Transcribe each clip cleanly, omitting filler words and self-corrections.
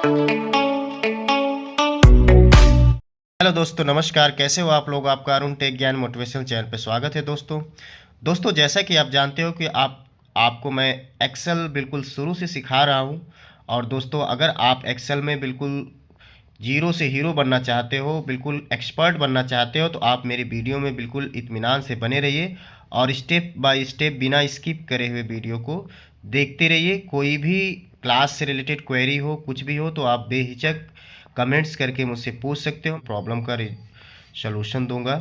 Hello दोस्तों, नमस्कार। कैसे हो आप लोग? आपका अरुण टेक ज्ञान मोटिवेशनल चैनल पे स्वागत है दोस्तों जैसा कि आप जानते हो कि आपको मैं एक्सेल बिल्कुल शुरू से सिखा रहा हूँ। और दोस्तों, अगर आप एक्सेल में बिल्कुल जीरो से हीरो बनना चाहते हो, बिल्कुल एक्सपर्ट बनना चाहते हो, तो आप मेरी वीडियो में बिल्कुल इत्मीनान से बने रहिए और स्टेप बाय स्टेप बिना स्किप करे हुए वीडियो को देखते रहिए। कोई भी क्लास से रिलेटेड क्वेरी हो, कुछ भी हो, तो आप बेहिचक कमेंट्स करके मुझसे पूछ सकते हो। प्रॉब्लम का सलूशन दूंगा।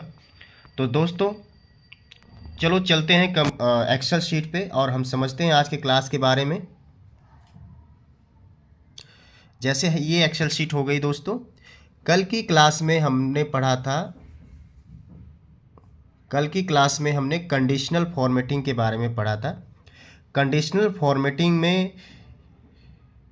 तो दोस्तों, चलो चलते हैं एक्सेल शीट पे और हम समझते हैं आज के क्लास के बारे में। जैसे ये एक्सेल शीट हो गई दोस्तों। कल की क्लास में हमने पढ़ा था कल की क्लास में हमने कंडीशनल फॉर्मेटिंग के बारे में पढ़ा था। कंडीशनल फॉर्मेटिंग में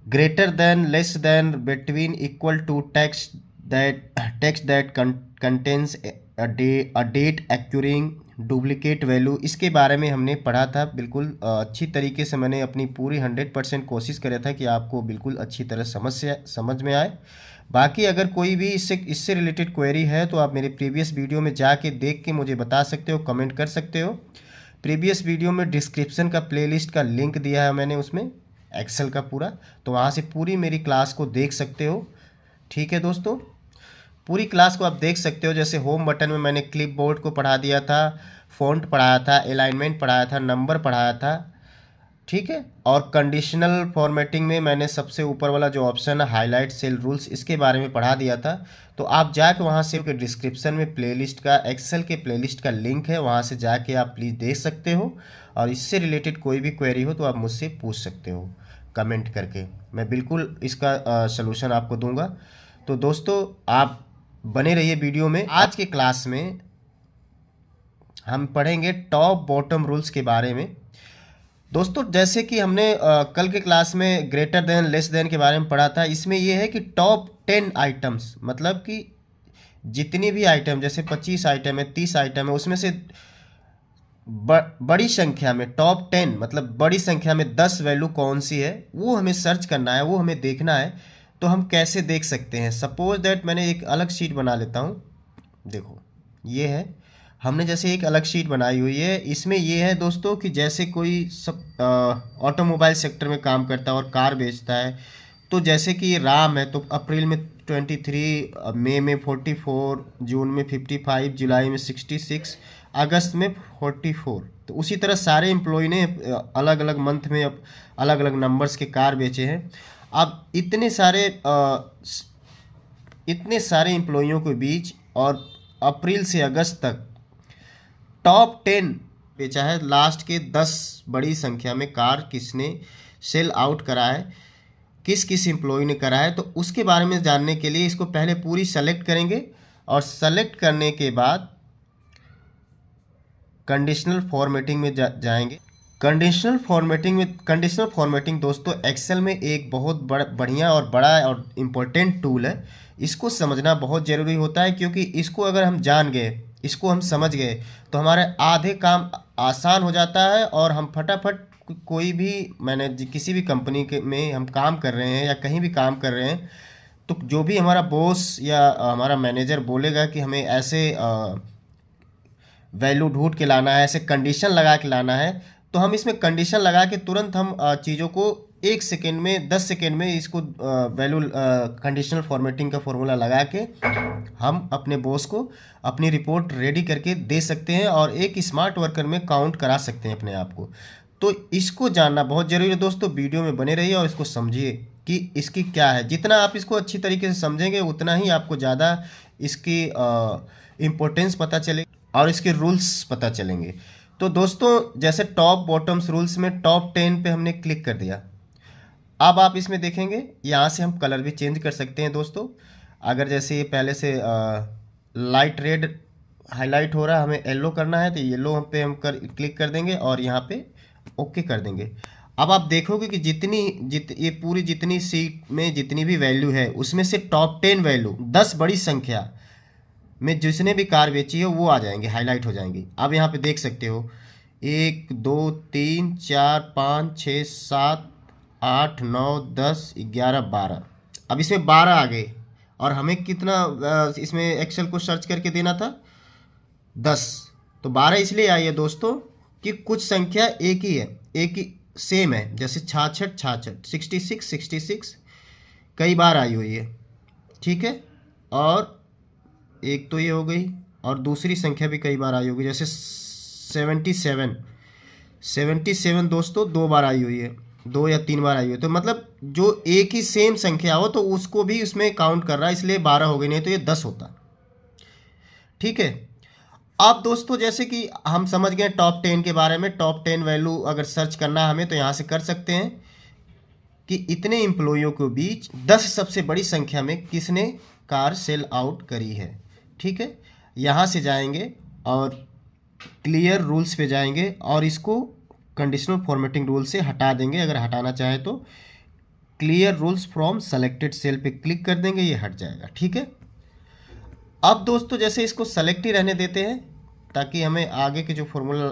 greater than, less than, between, equal to text that contains a date occurring duplicate value, इसके बारे में हमने पढ़ा था। बिल्कुल अच्छी तरीके से मैंने अपनी पूरी 100% कोशिश करा था कि आपको बिल्कुल अच्छी तरह समझ में आए। बाकी अगर कोई भी इससे रिलेटेड क्वेरी है तो आप मेरे प्रीवियस वीडियो में जाके देख के मुझे बता सकते हो, कमेंट कर सकते हो। प्रीवियस वीडियो में डिस्क्रिप्शन का प्लेलिस्ट का लिंक दिया है मैंने उसमें, एक्सेल का पूरा, तो वहाँ से पूरी मेरी क्लास को देख सकते हो। ठीक है दोस्तों, पूरी क्लास को आप देख सकते हो। जैसे होम बटन में मैंने क्लिपबोर्ड को पढ़ा दिया था, फ़ॉन्ट पढ़ाया था, अलाइनमेंट पढ़ाया था, नंबर पढ़ाया था। ठीक है। और कंडीशनल फॉर्मेटिंग में मैंने सबसे ऊपर वाला जो ऑप्शन है हाईलाइट सेल रूल्स, इसके बारे में पढ़ा दिया था। तो आप जाके वहाँ से डिस्क्रिप्शन में प्लेलिस्ट का, एक्सेल के प्लेलिस्ट का लिंक है, वहाँ से जाके आप प्लीज़ देख सकते हो। और इससे रिलेटेड कोई भी क्वेरी हो तो आप मुझसे पूछ सकते हो कमेंट करके। मैं बिल्कुल इसका सलूशन आपको दूंगा। तो दोस्तों, आप बने रहिए वीडियो में। आज के क्लास में हम पढ़ेंगे टॉप बॉटम रूल्स के बारे में। दोस्तों, जैसे कि हमने कल के क्लास में ग्रेटर देन, लेस देन के बारे में पढ़ा था। इसमें यह है कि टॉप 10 आइटम्स, मतलब कि जितनी भी आइटम, जैसे 25 आइटम है, 30 आइटम है, उसमें से बड़ी संख्या में टॉप 10, मतलब बड़ी संख्या में 10 वैल्यू कौन सी है, वो हमें सर्च करना है, वो हमें देखना है। तो हम कैसे देख सकते हैं? सपोज दैट मैंने एक अलग शीट बना लेता हूँ। देखो, ये है, हमने जैसे एक अलग शीट बनाई हुई है। इसमें ये है दोस्तों कि जैसे कोई सब ऑटोमोबाइल सेक्टर में काम करता है और कार बेचता है। तो जैसे कि ये राम है, तो अप्रैल में 23, मई में 44, जून में 55, जुलाई में 66, अगस्त में 44। तो उसी तरह सारे एम्प्लॉय ने अलग अलग मंथ में अलग अलग नंबर्स के कार बेचे हैं। अब इतने सारे एम्प्लॉइयों के बीच और अप्रैल से अगस्त तक टॉप 10 बेचा है, लास्ट के 10 बड़ी संख्या में कार किसने सेल आउट करा है, किस किस एम्प्लॉय ने करा है। तो उसके बारे में जानने के लिए इसको पहले पूरी सेलेक्ट करेंगे और सेलेक्ट करने के बाद कंडीशनल फॉर्मेटिंग में जाएंगे। कंडीशनल फॉर्मेटिंग दोस्तों एक्सेल में एक बहुत बढ़िया और बड़ा और इम्पोर्टेंट टूल है। इसको समझना बहुत ज़रूरी होता है, क्योंकि इसको अगर हम जान गए, इसको हम समझ गए, तो हमारे आधे काम आसान हो जाता है और हम फटाफट कोई भी किसी भी कंपनी के में हम काम कर रहे हैं या कहीं भी काम कर रहे हैं, तो जो भी हमारा बॉस या हमारा मैनेजर बोलेगा कि हमें ऐसे वैल्यू ढूंढ के लाना है, ऐसे कंडीशन लगा के लाना है, तो हम इसमें कंडीशन लगा के तुरंत हम चीज़ों को 1 सेकेंड में, 10 सेकेंड में इसको वैल्यू कंडीशनल फॉर्मेटिंग का फॉर्मूला लगा के हम अपने बॉस को अपनी रिपोर्ट रेडी करके दे सकते हैं और एक स्मार्ट वर्कर में काउंट करा सकते हैं अपने आप को। तो इसको जानना बहुत ज़रूरी है दोस्तों। वीडियो में बने रहिए और इसको समझिए कि इसकी क्या है। जितना आप इसको अच्छी तरीके से समझेंगे उतना ही आपको ज़्यादा इसकी इम्पोर्टेंस पता चलेगी और इसके रूल्स पता चलेंगे। तो दोस्तों, जैसे टॉप बॉटम्स रूल्स में टॉप 10 पे हमने क्लिक कर दिया। अब आप इसमें देखेंगे यहाँ से हम कलर भी चेंज कर सकते हैं दोस्तों। अगर जैसे ये पहले से लाइट रेड हाईलाइट हो रहा है, हमें येलो करना है, तो येलो पे हम क्लिक कर देंगे और यहाँ पे ओके कर देंगे। अब आप देखोगे कि ये पूरी जितनी सीट में जितनी भी वैल्यू है, उसमें से टॉप 10 वैल्यू 10 बड़ी संख्या में जिसने भी कार बेची है वो आ जाएंगे, हाईलाइट हो जाएंगी। अब यहाँ पे देख सकते हो 1 2 3 4 5 6 7 8 9 10 11 12। अब इसमें 12 आ गए और हमें कितना इसमें एक्सेल को सर्च करके देना था 10। तो 12 इसलिए आई है दोस्तों कि कुछ संख्या एक ही है, एक ही सेम है, जैसे 66 66, 66 66 कई बार आई हुई है, ठीक है। और एक तो ये हो गई और दूसरी संख्या भी कई बार आई होगी, जैसे 77 77 दोस्तों 2 बार आई हुई है, 2 या 3 बार आई हुई है। तो मतलब जो एक ही सेम संख्या हो तो उसको भी उसमें काउंट कर रहा है, इसलिए 12 हो गई, नहीं तो ये 10 होता, ठीक है। अब दोस्तों जैसे कि हम समझ गए टॉप 10 के बारे में, टॉप 10 वैल्यू अगर सर्च करना है हमें तो यहाँ से कर सकते हैं कि इतने एम्प्लॉइयों के बीच 10 सबसे बड़ी संख्या में किसने कार सेल आउट करी है, ठीक है। यहाँ से जाएंगे और क्लियर रूल्स पे जाएंगे और इसको कंडीशनल फॉर्मेटिंग रूल से हटा देंगे। अगर हटाना चाहे तो clear rules from selected cell पे क्लिक कर देंगे, ये हट जाएगा, ठीक है। अब दोस्तों जैसे इसको सेलेक्ट ही रहने देते हैं ताकि हमें आगे के जो फॉर्मूला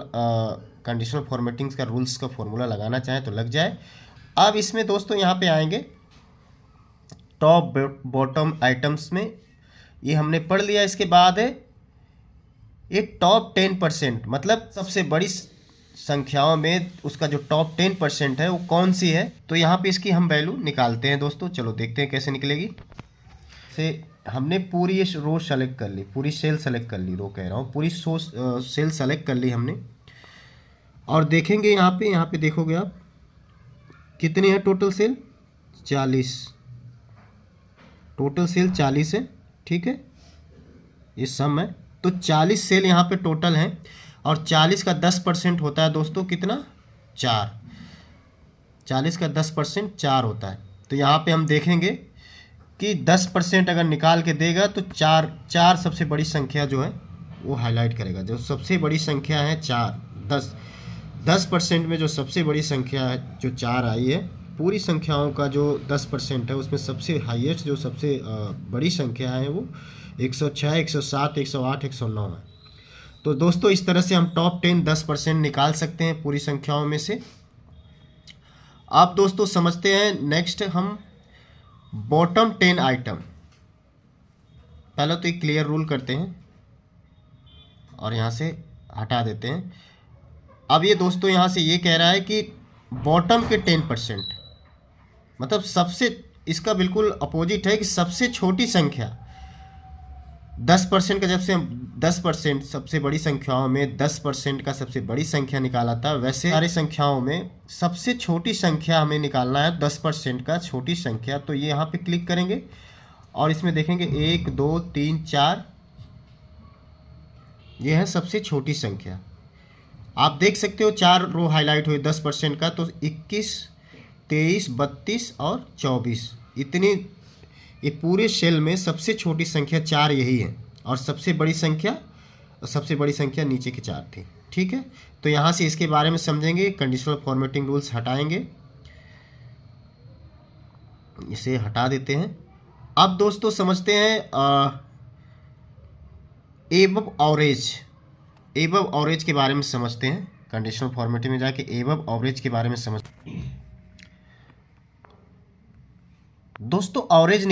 कंडीशनल फॉर्मेटिंग्स का रूल्स का फॉर्मूला लगाना चाहे तो लग जाए। अब इसमें दोस्तों यहाँ पे आएंगे टॉप बॉटम आइटम्स में, ये हमने पढ़ लिया। इसके बाद है ये टॉप 10%, मतलब सबसे बड़ी संख्याओं में उसका जो टॉप 10% है वो कौन सी है। तो यहाँ पे इसकी हम वैल्यू निकालते हैं दोस्तों, चलो देखते हैं कैसे निकलेगी। से हमने पूरी ये रो सेलेक्ट कर ली, पूरी सेल सेलेक्ट कर ली, रो कह रहा हूँ, पूरी सेल सेलेक्ट कर ली हमने। और देखेंगे यहाँ पे देखोगे आप कितनी है टोटल सेल, 40, टोटल सेल 40 है, ठीक है, ये सम है। तो 40 सेल यहाँ पे टोटल हैं और 40 का 10% होता है दोस्तों कितना, 4, 40 का 10% 4 होता है। तो यहाँ पे हम देखेंगे कि 10% अगर निकाल के देगा तो चार सबसे बड़ी संख्या जो है वो हाईलाइट करेगा। जो सबसे बड़ी संख्या है 4, 10% में जो सबसे बड़ी संख्या है जो 4 आई है, पूरी संख्याओं का जो 10% है उसमें सबसे हाईएस्ट जो सबसे बड़ी संख्या है वो 106, 107, 108, 109 है। तो दोस्तों इस तरह से हम टॉप 10 10% निकाल सकते हैं पूरी संख्याओं में से। अब दोस्तों समझते हैं नेक्स्ट हम बॉटम 10 आइटम। पहले तो एक क्लियर रूल करते हैं और यहाँ से हटा देते हैं। अब ये दोस्तों यहाँ से ये कह रहा है कि बॉटम के 10%, मतलब सबसे, इसका बिल्कुल अपोजिट है कि सबसे छोटी संख्या 10% का, जब से हम 10% सबसे बड़ी संख्याओं में 10% का सबसे बड़ी संख्या निकाला था, वैसे सारी संख्याओं में सबसे छोटी संख्या हमें निकालना है 10% का छोटी संख्या। तो ये यहाँ पे क्लिक करेंगे और इसमें देखेंगे 1 2 3 4, ये है सबसे छोटी संख्या। आप देख सकते हो 4 रो हाईलाइट हुई 10% का, तो 21 23 32 और 24, इतनी ये पूरे सेल में सबसे छोटी संख्या 4 यही है और सबसे बड़ी संख्या नीचे की 4 थी, ठीक है। तो यहाँ से इसके बारे में समझेंगे, कंडीशनल फॉर्मेटिंग रूल्स हटाएंगे, इसे हटा देते हैं। अब दोस्तों समझते हैं एबव एवरेज के बारे में समझते हैं। कंडीशनल फॉर्मेटिंग में जाके एबव एवरेज के बारे में समझते हैं दोस्तों। एवरेज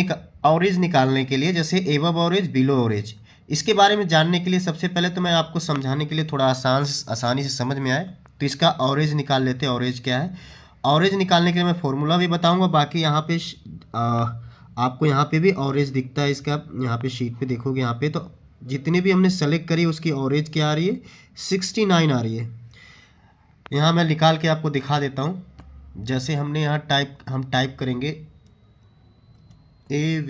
निकालने के लिए जैसे एबव एवरेज, बिलो एवरेज, इसके बारे में जानने के लिए सबसे पहले तो मैं आपको समझाने के लिए थोड़ा आसानी से समझ में आए तो इसका एवरेज निकाल लेते हैं। एवरेज क्या है, एवरेज निकालने के लिए मैं फॉर्मूला भी बताऊंगा। बाकी यहाँ पे आपको यहाँ पे भी एवरेज दिखता है इसका, यहाँ पे शीट पे देखोगे, यहाँ पे तो जितनी भी हमने सेलेक्ट करी उसकी एवरेज क्या आ रही है, 69 आ रही है। यहाँ मैं निकाल के आपको दिखा देता हूँ। जैसे हमने यहाँ टाइप करेंगे AV,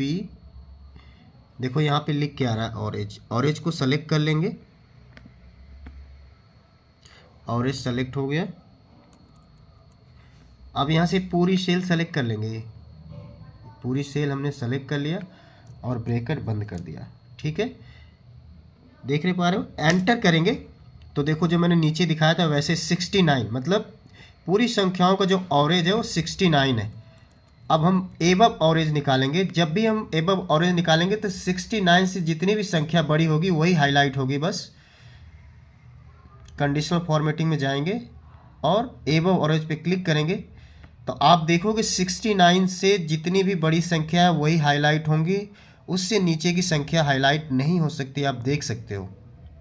देखो यहाँ पे लिख के आ रहा है एवरेज को सेलेक्ट कर लेंगे, एवरेज सेलेक्ट हो गया। अब यहाँ से पूरी सेल सेलेक्ट कर लेंगे, ये पूरी सेल हमने सेलेक्ट कर लिया और ब्रैकेट बंद कर दिया, ठीक है। देख रहे पा रहे हो, एंटर करेंगे तो देखो जो मैंने नीचे दिखाया था वैसे 69, मतलब पूरी संख्याओं का जो एवरेज है वो 69 है। अब हम एबव एवरेज निकालेंगे। जब भी हम एबव एवरेज निकालेंगे तो 69 से जितनी भी संख्या बड़ी होगी वही हाईलाइट होगी। बस कंडीशनल फॉर्मेटिंग में जाएंगे और एबव एवरेज पे क्लिक करेंगे तो आप देखोगे 69 से जितनी भी बड़ी संख्या है वही हाईलाइट होंगी, उससे नीचे की संख्या हाईलाइट नहीं हो सकती, आप देख सकते हो।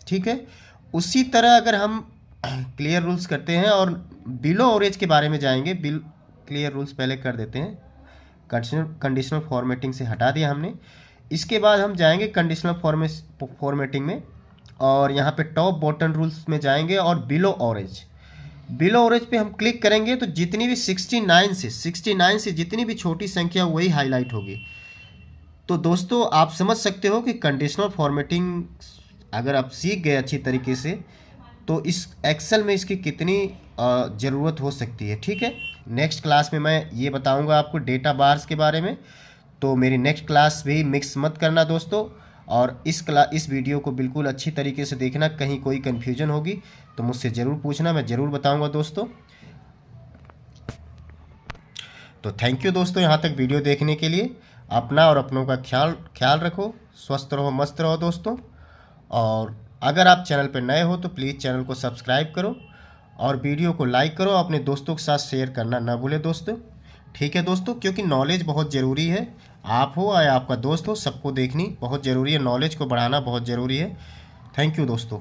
ठीक है, उसी तरह अगर हम क्लियर रूल्स करते हैं और बिलो एवरेज के बारे में जाएंगे। क्लियर रूल्स पहले कर देते हैं, कंडीशनल फॉर्मेटिंग से हटा दिया हमने। इसके बाद हम जाएंगे कंडीशनल फॉर्मेटिंग में, और यहाँ पे टॉप बॉटम रूल्स में जाएंगे और बिलो एवरेज। बिलो एवरेज पे हम क्लिक करेंगे तो जितनी भी 69 से जितनी भी छोटी संख्या वही हाईलाइट होगी। तो दोस्तों आप समझ सकते हो कि कंडीशनल फॉर्मेटिंग अगर आप सीख गए अच्छी तरीके से तो इस एक्सेल में इसकी कितनी ज़रूरत हो सकती है। ठीक है, नेक्स्ट क्लास में मैं ये बताऊंगा आपको डेटा बार्स के बारे में। तो मेरी नेक्स्ट क्लास भी मिक्स मत करना दोस्तों, और इस वीडियो को बिल्कुल अच्छी तरीके से देखना, कहीं कोई कन्फ्यूजन होगी तो मुझसे ज़रूर पूछना, मैं ज़रूर बताऊंगा दोस्तों। तो थैंक यू दोस्तों यहाँ तक वीडियो देखने के लिए। अपना और अपनों का ख्याल रखो, स्वस्थ रहो, मस्त रहो दोस्तों। और अगर आप चैनल पर नए हो तो प्लीज़ चैनल को सब्सक्राइब करो और वीडियो को लाइक करो, अपने दोस्तों के साथ शेयर करना ना भूलें दोस्तों। ठीक है दोस्तों, क्योंकि नॉलेज बहुत ज़रूरी है, आप हो या आपका दोस्त हो, सबको देखनी बहुत ज़रूरी है, नॉलेज को बढ़ाना बहुत ज़रूरी है। थैंक यू दोस्तों।